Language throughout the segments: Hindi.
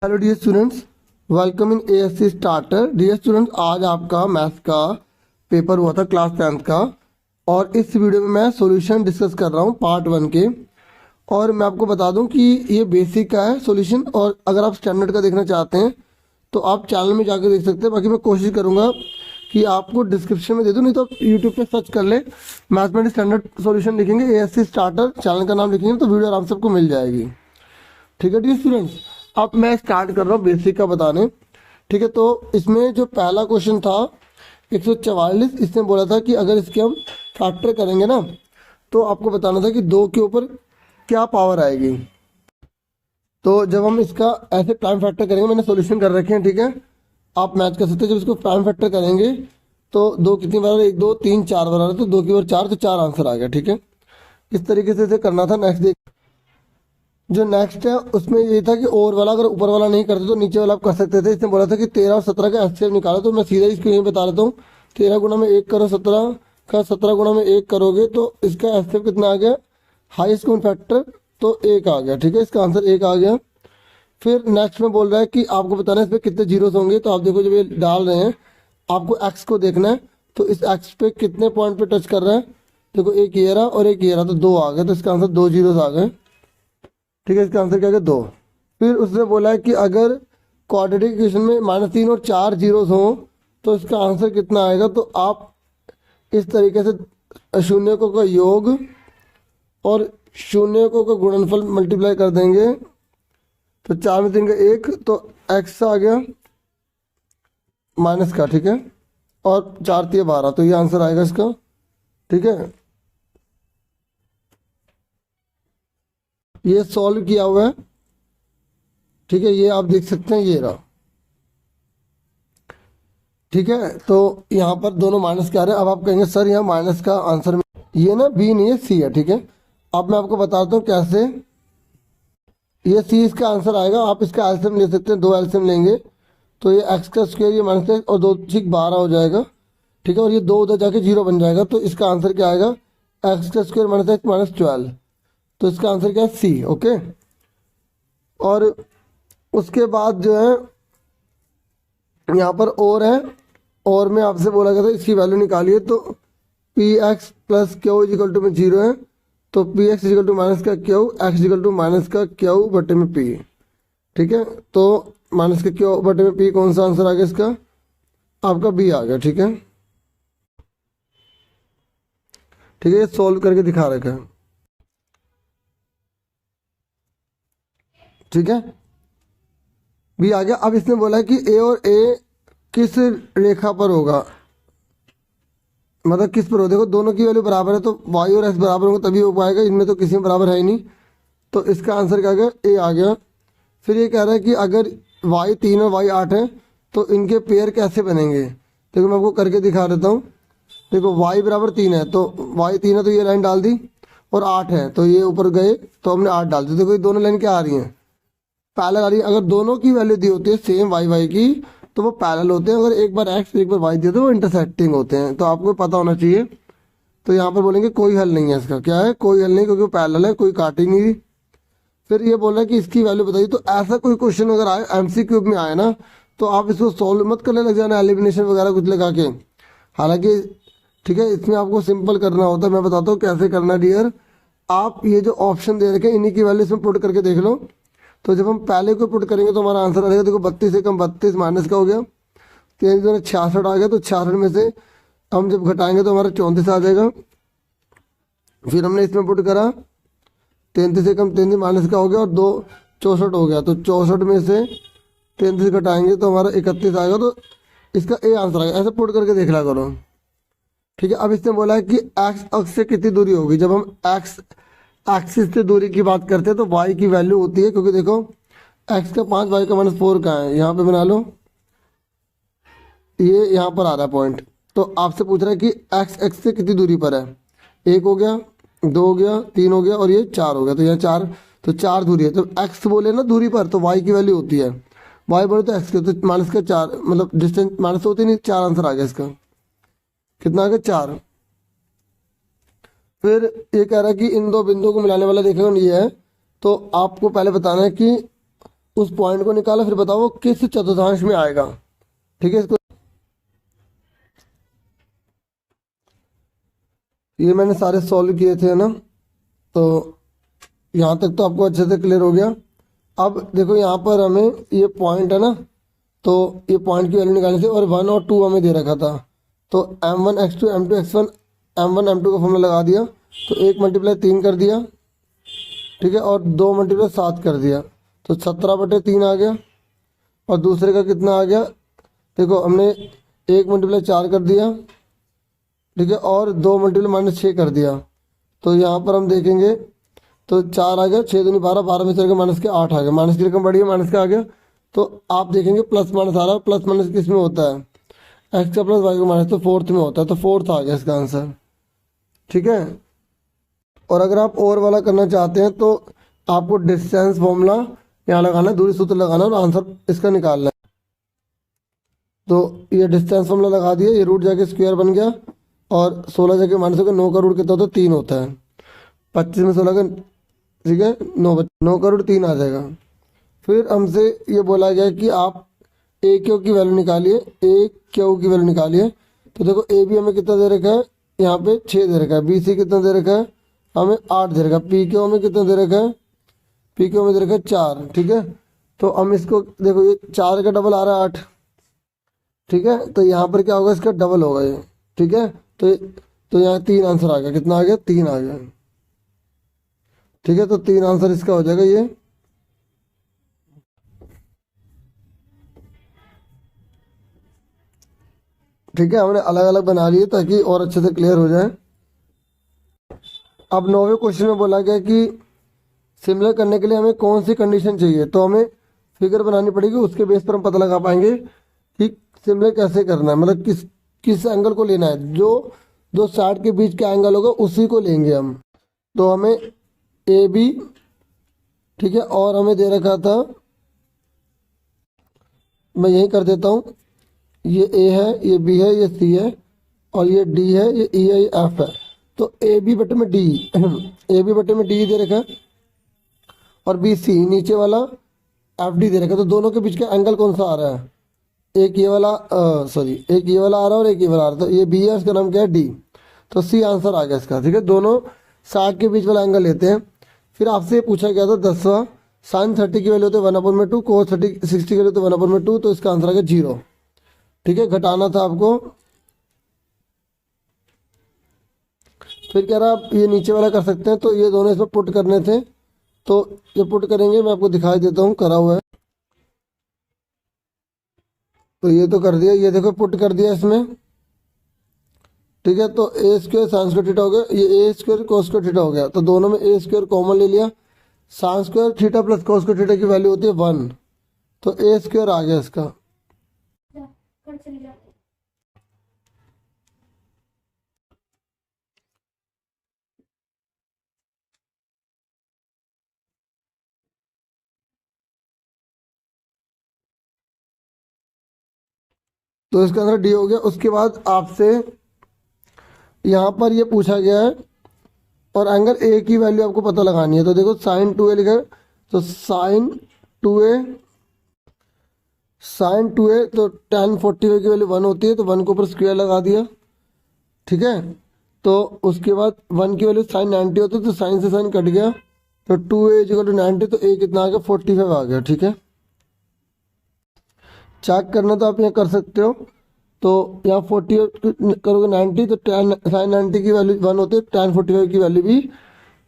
Hello dear students, welcome in ASC starter. Dear students, आज आपका मैथ्स का पेपर हुआ था क्लास 10th का, और इस वीडियो में मैं सॉल्यूशन डिस्कस कर रहा हूँ पार्ट 1 के। और मैं आपको बता दूं कि ये बेसिक का है सॉल्यूशन, और अगर आप स्टैंडर्ड का देखना चाहते हैं तो आप चैनल में जाकर देख सकते हैं। बाकी मैं कोशिश करूँगा कि आपको डिस्क्रिप्शन में दे दूँ, नहीं तो आप यूट्यूब पर सर्च कर ले, मैथमेटिक्स स्टैंडर्ड सॉल्यूशन लिखेंगे, एएससी स्टार्टर चैनल का नाम लिखेंगे तो वीडियो आराम से आपको मिल जाएगी। ठीक है डियर स्टूडेंट्स, अब मैं स्टार्ट कर रहा हूँ बेसिक का बताने। ठीक है, तो इसमें जो पहला क्वेश्चन था 144, इसने बोला था कि अगर इसके हम फैक्टर करेंगे ना तो आपको बताना था कि 2 के ऊपर क्या पावर आएगी। तो जब हम इसका ऐसे प्राइम फैक्टर करेंगे, मैंने सॉल्यूशन कर रखे हैं, ठीक है, आप मैच कर सकते हैं। जब इसको प्राइम फैक्टर करेंगे तो 2 कितनी बार, 1 2 3 4 बार आ रहा है, तो 2 की बार 4, तो 4 आंसर आ गया। ठीक है, इस तरीके से इसे करना था। नेक्स्ट देख, जो नेक्स्ट है उसमें ये था कि और वाला अगर ऊपर वाला नहीं करते तो नीचे वाला आप कर सकते थे। इसने बोला था कि 13 और 17 का एचसीएफ निकालो, तो मैं सीधा इसको यही बता देता हूँ। 13 गुना में 1 करो, 17 का 17 गुना में 1 करोगे तो इसका एचसीएफ कितना आ गया, हाईएस्ट कॉमन फैक्टर, तो 1 आ गया। ठीक है, इसका आंसर 1 आ गया। फिर नेक्स्ट में बोल रहा है कि आपको बताना है इसमें कितने जीरोस होंगे। तो आप देखो, जब ये डाल रहे हैं आपको एक्स को देखना है, तो इस एक्स पे कितने पॉइंट पे टच कर रहा है। देखो, एक ये रहा और एक ये रहा, तो 2 आ गए, तो इसका आंसर 2 जीरोस आ गए। ठीक है, इसका आंसर क्या है, 2। फिर उसने बोला है कि अगर क्वाड्रेटिक इक्वेशन में -3 और 4 जीरोस हों तो इसका आंसर कितना आएगा। तो आप इस तरीके से शून्यकों का योग और शून्यकों का गुणनफल मल्टीप्लाई कर देंगे, तो 4 में 3 का 1, तो एक्स आ गया माइनस का। ठीक है, और 4 3 12, तो ये आंसर आएगा इसका। ठीक है, ये सॉल्व किया हुआ है। ठीक है, ये आप देख सकते हैं, ये रहा। ठीक है, तो यहाँ पर दोनों माइनस के आ रहे हैं। अब आप कहेंगे सर यहाँ माइनस का आंसर में ये ना बी नहीं है, सी है। ठीक है, अब मैं आपको बताता हूँ कैसे ये सी इसका आंसर आएगा। आप इसका एलसीएम ले सकते हैं, 2 एलसीएम लेंगे तो ये एक्स का स्क्वायर, ये माइनस एक्स और 2 ठीक 12 हो जाएगा। ठीक है, और ये 2 उधर जाके 0 बन जाएगा, तो इसका आंसर क्या आएगा, एक्स का स्क्वायर माइनस एक्स माइनस 12, तो इसका आंसर क्या है, सी। ओके, और उसके बाद जो है यहाँ पर और है, और में आपसे बोला गया था इसकी वैल्यू निकालिए। तो P X plus Q is equal to में 0 है, तो P X is equal to minus का Q, X is equal to minus का क्यू बटे में पी। ठीक है, तो माइनस का क्यू बटे में पी, कौन सा आंसर आ गया इसका, आपका बी आ गया। ठीक है, ठीक है, ये सॉल्व करके दिखा रखा है। ठीक है, बी आ गया। अब इसने बोला है कि ए और ए किस रेखा पर होगा, मतलब किस पर हो। देखो, दोनों की वैल्यू बराबर है, तो वाई और एक्स बराबर होंगे तभी हो पाएगा, इनमें तो किसी में बराबर है ही नहीं, तो इसका आंसर क्या आ गया, ए आ गया। फिर ये कह रहा है कि अगर वाई 3 और वाई 8 है तो इनके पेयर कैसे बनेंगे। देखो, मैं आपको करके दिखा देता हूँ। देखो, वाई बराबर 3 है, तो वाई 3 है तो ये लाइन डाल दी, और 8 है तो ये ऊपर गए तो हमने 8 डाल दी। देखो, ये दोनों लाइन क्या आ रही हैं, पैरेलल आ रही है। अगर दोनों की वैल्यू दी होती है सेम वाई वाई की तो वो पैरेलल होते हैं। अगर एक बार एक्स एक बार वाई दिए तो वो इंटरसेक्टिंग होते हैं, तो आपको पता होना चाहिए। तो यहाँ पर बोलेंगे कोई हल नहीं है इसका, क्या है, कोई हल नहीं, क्योंकि वो पैरेलल है, कोई काट ही नहीं रही। फिर ये बोल रहा है कि इसकी वैल्यू बताइए। तो ऐसा कोई क्वेश्चन अगर आए एमसीक्यू में आए ना, तो आप इसको सॉल्व मत करने लग जाना एलिमिनेशन वगैरह कुछ लगा के। हालांकि ठीक है, इसमें आपको सिंपल करना होता है। मैं बताता हूँ कैसे करना डियर। आप ये जो ऑप्शन दे रखे हैं इन्हीं की वैल्यू इसमें पुट करके देख लो। तो जब हम पहले को पुट करेंगे तो हमारा आंसर आ जाएगा। देखो, 32 से कम 32 माइनस का हो गया, 3 66 आ गया, तो 66 में से हम जब घटाएंगे तो हमारा 34 आ जाएगा। फिर हमने इसमें पुट करा, 33 से कम 33 माइनस का हो गया, और 2 64 हो गया, तो 64 में से 33 घटाएंगे तो हमारा 31 आएगा, तो इसका ए आंसर आएगा। ऐसे पुट करके देख लिया करो। ठीक है, अब इसने बोला है कि एक्स अक्ष से कितनी दूरी होगी। जब हम एक्स एक्सिस से दूरी की बात करते हैं तो y की वैल्यू होती है, क्योंकि देखो x का 5 y का -4 का है, यहाँ पे बना लो, ये यहाँ पर आ रहा है पॉइंट। तो आपसे पूछ रहा है कि x से कितनी दूरी पर है। 1 हो गया, 2 हो गया, 3 हो गया, और ये 4 हो गया, तो यहाँ 4, तो 4 दूरी है। तो x बोले ना दूरी पर, तो y की वैल्यू होती है, y बोले तो x के, तो माइनस का 4, मतलब डिस्टेंस माइनस होती नहीं, 4 आंसर आ गया इसका। कितना आ गया, 4। फिर ये कह रहा है कि इन दो बिंदुओं को मिलाने वाला देखो ये है, तो आपको पहले बताना है कि उस पॉइंट को निकालो, फिर बताओ वो किस चतुर्थांश में आएगा। ठीक है, इसको ये मैंने सारे सॉल्व किए थे ना, तो यहाँ तक तो आपको अच्छे से क्लियर हो गया। अब देखो यहाँ पर हमें ये पॉइंट है ना, तो ये पॉइंट की वैल्यू निकालनी थी और 1 और 2 हमें दे रखा था। तो m1 x2 m2 x1 m1 m2 का फॉर्मूला लगा दिया, तो 1 × 3 कर दिया, ठीक है, और 2 × 7 कर दिया, तो 17/3 आ गया। और दूसरे का कितना आ गया, देखो हमने 1 × 4 कर दिया, ठीक है, और 2 × -6 कर दिया। तो यहाँ पर हम देखेंगे तो 4 आ गया, 6 दूनी 12, 12 में से माइनस के 8 आ गया, माइनस की रकम बढ़ी है, माइनस का आ गया। तो आप देखेंगे प्लस माइनस आ रहा है, प्लस माइनस किस में होता है, एक्स का प्लस वाई का माइनस, तो फोर्थ में होता है, तो फोर्थ आ गया इसका आंसर। ठीक है, और अगर आप और वाला करना चाहते हैं तो आपको डिस्टेंस फॉर्मूला यहाँ लगाना है, दूरी सूत्र लगाना है और आंसर इसका निकालना है। तो ये डिस्टेंस फॉर्मूला लगा दिया, ये रूट जाके स्क्वायर बन गया, और 16 जाके माइनस हो गया, 9 का रूट कितना होता है, 3 होता है, 25 में 16 का, ठीक है, 9 का रूट 3 आ जाएगा। फिर हमसे ये बोला गया कि आप ए क्यू की वैल्यू निकालिए, ए क्यू की वैल्यू निकालिए। तो देखो ए बी हमें कितना दे रखा है, यहाँ पे 6 दे रखा है, बी सी कितना दे रखा है, हमें 8 दे रखा है, पी क्यू हमें कितना दे रखा है, पी क्यू हमें दे रखा है 4। ठीक है, तो हम इसको देखो, ये 4 का डबल आ रहा है 8, ठीक है, तो यहाँ पर क्या होगा, इसका डबल होगा ये। ठीक है, तो यहाँ 3 आंसर आ गया, कितना आ गया, 3 आ गया। ठीक है, तो 3 आंसर इसका हो जाएगा ये। ठीक है, हमने अलग अलग बना लिए ताकि और अच्छे से क्लियर हो जाए। अब 9वें क्वेश्चन में बोला गया कि सिमिलर करने के लिए हमें कौन सी कंडीशन चाहिए, तो हमें फिगर बनानी पड़ेगी, उसके बेस पर हम पता लगा पाएंगे कि सिमिलर कैसे करना है, मतलब किस किस एंगल को लेना है, जो दो साइड के बीच का एंगल होगा उसी को लेंगे हम। तो हमें ए बी, ठीक है, और हमें दे रखा था, मैं यही कर देता हूँ, ये ए है, ये बी है, ये सी है, और ये डी है, ये ई है, ये एफ है। तो ए बी बटे में डी, ए बी बटे में डी दे रखा है, और बी सी नीचे वाला एफ डी दे रखा है। तो दोनों के बीच का एंगल कौन सा आ रहा है, एक ये वाला, सॉरी, एक ये वाला आ रहा है और एक ये वाला आ रहा है, तो ये बी है, इसका नाम क्या है, डी। तो सी आंसर आ गया इसका। ठीक है, दोनों साइड के बीच वाला एंगल लेते हैं। फिर आपसे पूछा गया था 10वां, साइन 30 की वैल्यू होती है 1/2, कोस 60 की वैल्यू होती है 1/2, तो इसका आंसर आ गया 0। ठीक है, घटाना था आपको। फिर कह रहा आप ये नीचे वाला कर सकते हैं, तो ये दोनों इसमें पुट करने थे, तो ये पुट करेंगे, मैं आपको दिखाई देता हूँ, करा हुआ है। तो ये तो कर दिया, ये देखो पुट कर दिया इसमें। ठीक है, तो ए स्क्वायर साइन स्क्वायर थीटा हो गया, ये ए स्क्वायर कोस स्क्वायर थीटा हो गया, तो दोनों में ए स्क्वायर कॉमन ले लिया, sine square theta plus cos square theta की वैल्यू होती है 1, तो ए स्क्वायर आ गया इसका। तो इसका आंसर डी हो गया। उसके बाद आपसे यहाँ पर ये पूछा गया है, और एंगल ए की वैल्यू आपको पता लगानी है। तो देखो साइन 2a लिखा है, तो साइन 2a, साइन 2a, तो tan 45 की वैल्यू 1 होती है, तो 1 के ऊपर स्क्वायर लगा दिया। ठीक है, तो उसके बाद 1 की वैल्यू साइन 90 होती है, तो साइन से साइन कट गया, तो 2a = 90, तो a कितना आ गया, 45 आ गया। ठीक है, चेक करना तो आप यहाँ कर सकते हो, तो यहाँ 40 करोगे 90, तो tan साइन 90 की वैल्यू 1 होती है, tan 45 की वैल्यू भी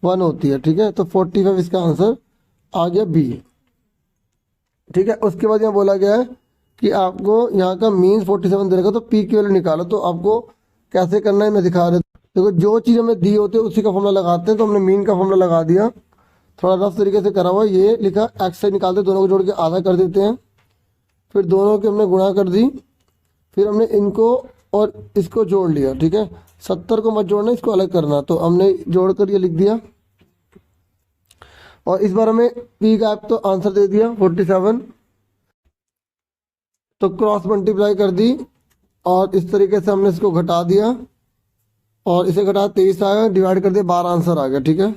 1 होती है। ठीक है, तो 45 इसका आंसर आ गया बी। ठीक है, उसके बाद यहाँ बोला गया है कि आपको यहाँ का मीन 47 दे रखा, तो पी की वैल्यू निकालो। तो आपको कैसे करना है मैं दिखा रहा हूँ। देखो जो चीज़ हमें दी होती है उसी का फॉर्मूला लगाते हैं, तो हमने मीन का फॉर्मूला लगा दिया, थोड़ा रफ तरीके से करा हुआ, ये लिखा एक्स से निकालते, दोनों को जोड़ के आधा कर देते हैं, फिर दोनों की हमने गुणा कर दी, फिर हमने इनको और इसको जोड़ लिया। ठीक है, 70 को मत जोड़ना, इसको अलग करना, तो हमने जोड़कर ये लिख दिया, और इस बार हमें पी का तो आंसर दे दिया 47, तो क्रॉस मल्टीप्लाई कर दी, और इस तरीके से हमने इसको घटा दिया, और इसे घटा 23 आया, डिवाइड कर दिया 12, आंसर आ गया। ठीक है,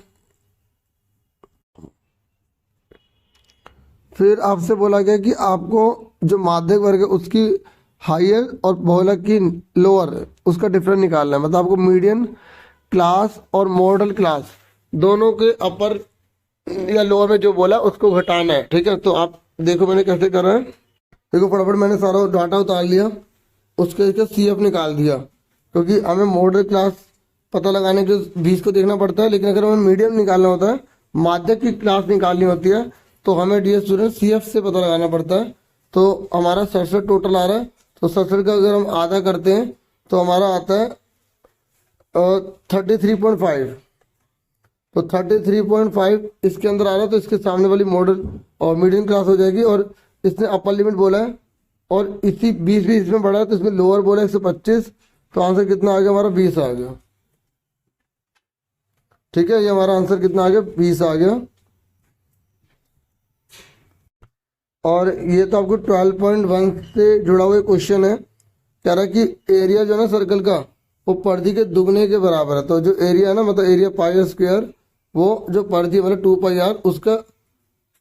फिर आपसे बोला गया कि आपको जो माध्यमिक वर्ग है उसकी हायर और बहुलक की लोअर उसका डिफरेंस निकालना है। मतलब आपको मीडियन क्लास और मॉडल क्लास दोनों के अपर या लोअर में जो बोला उसको घटाना है। ठीक है, तो आप देखो मैंने कैसे करा है। देखो फटाफट मैंने सारा डाटा उतार लिया, उसके इसका CF निकाल दिया, क्योंकि हमें मॉडल क्लास पता लगाने के 20 को देखना पड़ता है, लेकिन अगर हमें मीडियम निकालना होता है, माध्यमिक की क्लास निकालनी होती है, तो हमें डियर स्टूडेंट CF से पता लगाना पड़ता है। तो हमारा 67 टोटल आ रहा है, तो 67 का अगर हम आधा करते हैं तो हमारा आता है 33.5। तो 33.5 इसके अंदर आ रहा है, तो इसके सामने वाली मॉडल और मीडियम क्लास हो जाएगी। और इसने अपर लिमिट बोला है और इसी 20 भी इसमें बढ़ा है, तो इसमें लोअर बोला है 125। तो आंसर कितना आ गया हमारा? 20 आ गया। ठीक है, ये हमारा आंसर कितना आ गया? 20 आ गया। और ये तो आपको 12.1 से जुड़ा हुआ क्वेश्चन है। कह रहा है कि एरिया जो है ना सर्कल का वो परिधि के दुगने के बराबर है। तो जो एरिया है ना, मतलब एरिया पाई स्क्वायर, वो जो परिधि मतलब 2πr उसका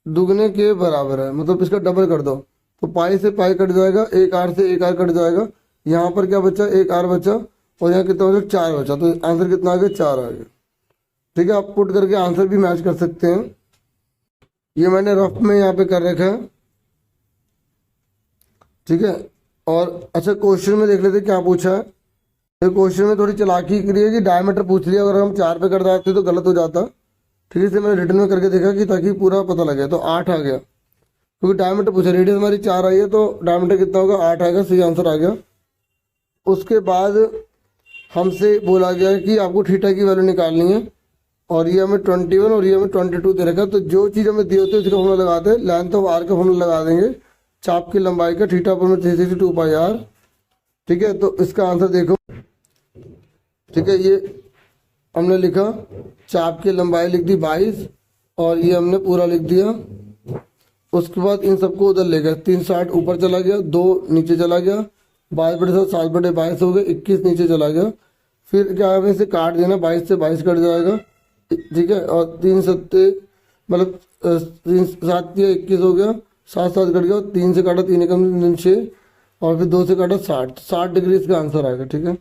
दुगने के बराबर है, मतलब इसका डबल कर दो। तो पाई से पाई कट जाएगा, एक आर से एक आर कट जाएगा। यहाँ पर क्या बचा? एक आर बचा, और यहाँ कितना बचा? 4 बचा। तो आंसर कितना आ गया? 4 आ गया। ठीक है, आप पुट करके आंसर भी मैच कर सकते हैं। ये मैंने रफ में यहाँ पे कर रखा है। ठीक है, और अच्छा क्वेश्चन में देख लेते क्या पूछा है। तो क्वेश्चन में थोड़ी चालाकी करी है कि डायमीटर पूछ लिया, अगर हम 4 पे कर देते तो गलत हो जाता। ठीक है, इसलिए मैंने रिटर्न में करके देखा कि ताकि पूरा पता लगे। तो 8 आ गया, क्योंकि डायमीटर पूछा, रेडियस हमारी 4 आई है, तो डायमीटर कितना होगा? 8 आएगा। सही आंसर आ गया। उसके बाद हमसे बोला गया कि आपको थीटा की वैल्यू निकालनी है, और ये हमें 21 और ये हमें 22 दे रखा है। तो जो चीज़ हमें दी होती है उसका फॉर्मूला लगाते हैं। लेंथ ऑफ आर का फॉर्मूला लगा देंगे, चाप की लंबाई का, थीटा पर में 362πr। ठीक है, तो इसका आंसर देखो। ठीक है, ये हमने लिखा, चाप की लंबाई लिख दी 22, और ये हमने पूरा लिख दिया। उसके बाद इन सबको उधर ले गए, 360 ऊपर चला गया, 2 नीचे चला गया, 22/7 7/22 हो गए, 21 नीचे चला गया। फिर क्या हमें इसे काट देना, 22 से 22 कट जाएगा। ठीक है, और 3 सत्ते मतलब 3 7 या 21 हो गया, 7 7 कट गया, 3 से काटा 3 एकम 6, और फिर 2 से काटा 60 डिग्री इसका आंसर आएगा। ठीक है,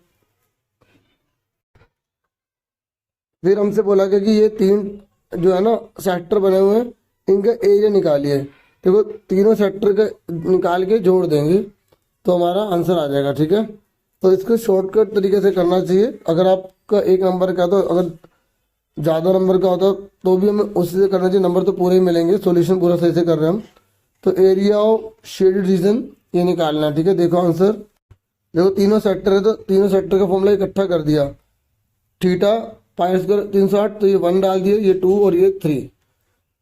फिर हमसे बोला गया कि ये 3 जो है ना सेक्टर बने हुए हैं, इनका एरिया निकालिए। देखो तीनों सेक्टर का निकाल के जोड़ देंगे तो हमारा आंसर आ जाएगा। ठीक है, तो इसको शॉर्टकट तरीके से करना चाहिए। अगर आपका एक नंबर का, तो अगर ज़्यादा नंबर का होता तो भी हमें उसी से करना चाहिए, नंबर तो पूरे ही मिलेंगे। सॉल्यूशन पूरा सही से कर रहे हैं हम। तो एरिया ऑफ शेडेड रीजन ये निकालना है। ठीक है, देखो आंसर, देखो तीनों सेक्टर है, तो तीनों सेक्टर का फॉर्मूला इकट्ठा कर दिया। थीटा पाई स्क्वायर 360, तो ये 1 डाल दिए, ये 2 और ये 3।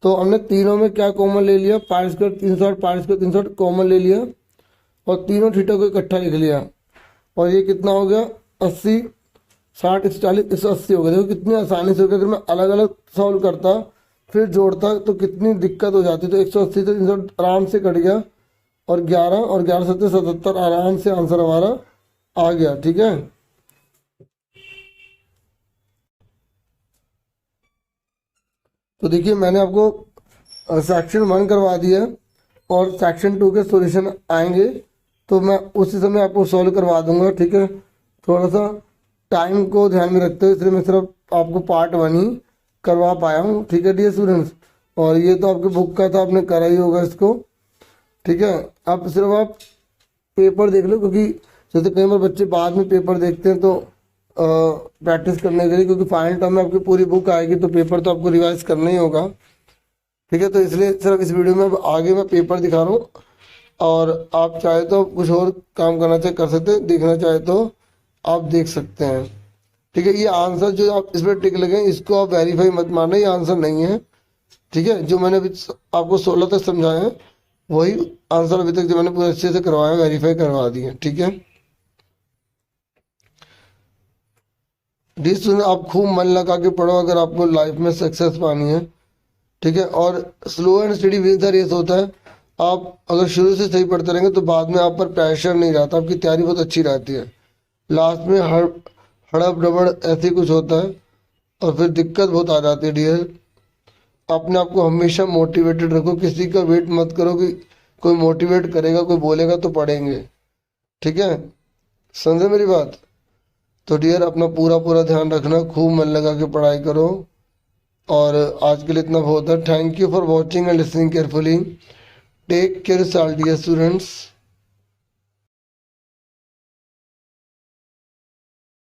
तो हमने तीनों में क्या कॉमन ले लिया? Pi square 360, pi square 360 common ले लिया, और तीनों थीटा को इकट्ठा लिख लिया। और ये कितना हो गया? 80, 60, 140, 180 हो गया। देखो कितनी आसानी से हो गया। अगर मैं अलग अलग सॉल्व करता फिर जोड़ता तो कितनी दिक्कत हो जाती। तो 180 से 360 आराम से कट गया, और 11 और 11 7 77 आराम से आंसर हमारा आ गया। ठीक है, तो देखिए मैंने आपको सेक्शन 1 करवा दिया है, और सेक्शन 2 के सॉल्यूशन आएंगे तो मैं उसी समय आपको सॉल्व करवा दूंगा। ठीक है, थोड़ा सा टाइम को ध्यान में रखते हुए इसलिए मैं सिर्फ आपको पार्ट 1 ही करवा पाया हूँ। ठीक है डियर स्टूडेंट्स, और ये तो आपके बुक का था, आपने करा ही होगा इसको। ठीक है, अब सिर्फ आप पेपर देख लो, क्योंकि जैसे कई बार बच्चे बाद में पेपर देखते हैं तो प्रैक्टिस करने के लिए, क्योंकि फाइनल टर्म में आपकी पूरी बुक आएगी तो पेपर तो आपको रिवाइज करना ही होगा। ठीक है, तो इसलिए सिर्फ इस वीडियो में आगे मैं पेपर दिखा रहा हूँ, और आप चाहे तो कुछ और काम करना चाहे कर सकते हैं, देखना चाहे तो आप देख सकते हैं। ठीक है, ये आंसर जो आप इस पर टिक लगे इसको आप वेरीफाई मत मारना, ये आंसर नहीं है। ठीक है, जो मैंने अभी आपको 16 तक समझाया है वही आंसर अभी तक जो मैंने पूरे अच्छे से करवाया, वेरीफाई करवा दिए। ठीक है, डियर आप खूब मन लगा के पढ़ो अगर आपको लाइफ में सक्सेस पानी है। ठीक है, और slow and steady wins the race होता है। आप अगर शुरू से सही पढ़ते रहेंगे तो बाद में आप पर प्रेशर नहीं रहता, आपकी तैयारी बहुत अच्छी रहती है। लास्ट में हड़प डबड़ ऐसे कुछ होता है, और फिर दिक्कत बहुत आ जाती है डियर। अपने आप को हमेशा मोटिवेटेड रखो, किसी का वेट मत करो कि कोई मोटिवेट करेगा, कोई बोलेगा तो पढ़ेंगे। ठीक है, समझे मेरी बात। तो डियर अपना पूरा पूरा ध्यान रखना, खूब मन लगा के पढ़ाई करो। और आज के लिए इतना बहुत है। Thank you for watching and listening carefully. Take care dear students.